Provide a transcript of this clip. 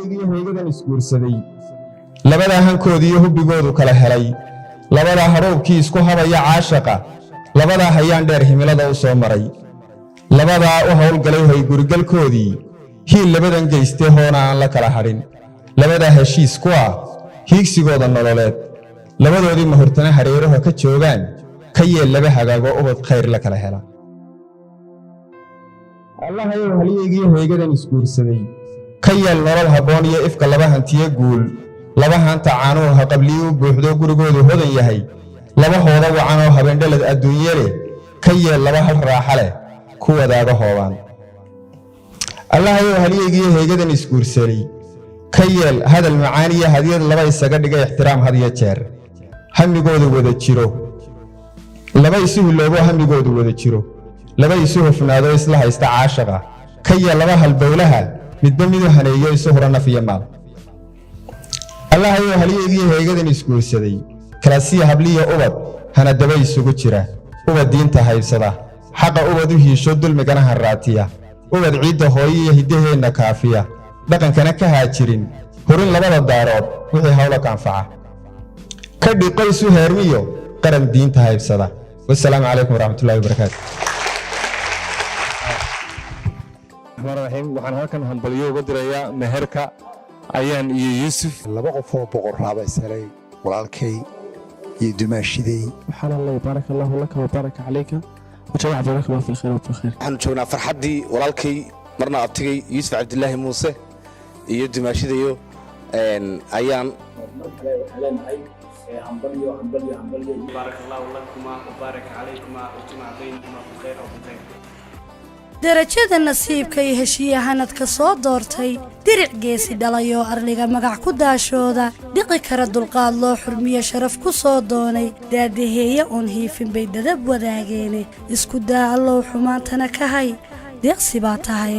halyeegii hooyadan isguursaday labada hankoodii hubigoodu kala helay labada haroobkii isku habaya caashaqa labada hayaan dheer himilada u soo maray labada u hawlgalay hay gurigalkoodii hiil labadan geystay hoona aan la kala hadhin labada heshiis ku ah hiigsigooda nololeed labadoodii mahortana hareeraha ka joogaan ka yeel laba hagaago ubad khayr la kala hela Allah ayow halyeegii hooyadan isguursaday ka yeel nolol habboon iyo ifka laba hantiye guul laba hanta caanuhu ha qabliyu buuxdo gurigoodu hodan yahay laba hooda wacan oo habeendhalad adduunye leh ka yeel laba hal raaxa leh ku wadaaga hoobaan Allah ayow halyeegii hooyadan isguursaday ka yeel hadal macaan iyo hadiyad laba isaga dhigay ixtiraam had iyo jeer hamigoodu wada jiro laba isugu loobo hamigoodu wada jiro laba isu hufnaado isla haysta caashaqa ka yeel laba hal bawlaha midba midu haneeyo isu hura naf iyo maal Allah ayow halyeegii hooyadan isguursaday kalaasiya habliya ubad hana daba isugu jira ubad diinta haybsada xaqa ubad u hiisho dulmigana harraatiya ubad ciidda hooyo iyo hiddaheenna kaafiya dhaqankana ka haajirin horin labada daarood wixii hawlo ka anfaca ka dhiqaysu heermiyo qaran diinta haybsada wassalaamu calaykum waraxmatullaahi wabarakaatu waxaan halkan hambalyo uga dirayaa meherka ayaan iyo yuusuf laba qof oo boqor raaba isalay walaalkay iyo dumaashiday waxaan allah baarak allah laka wa baraka calayka wajaa baarak allah fi khayr wa fi khayr waxaan joognaa farxadii walaalkay marna abtigay yuusuf cabdillaahi muuse iyo dumaashidayo ayaan بارك الله لكما وبارك عليكما وجمع بينكما بالخير وبالخير darajada nasiibka iyo heshiiyahanadka soo doortay diric geesi dhalayo arliga magac ku daashooda dhiqi kara dulqaad loo xurmiyo sharaf ku soo doonay daadaheeya oon hiifin bay dadab wadaageene isku daa allow xumaantana ka hay deeqsi baa tahay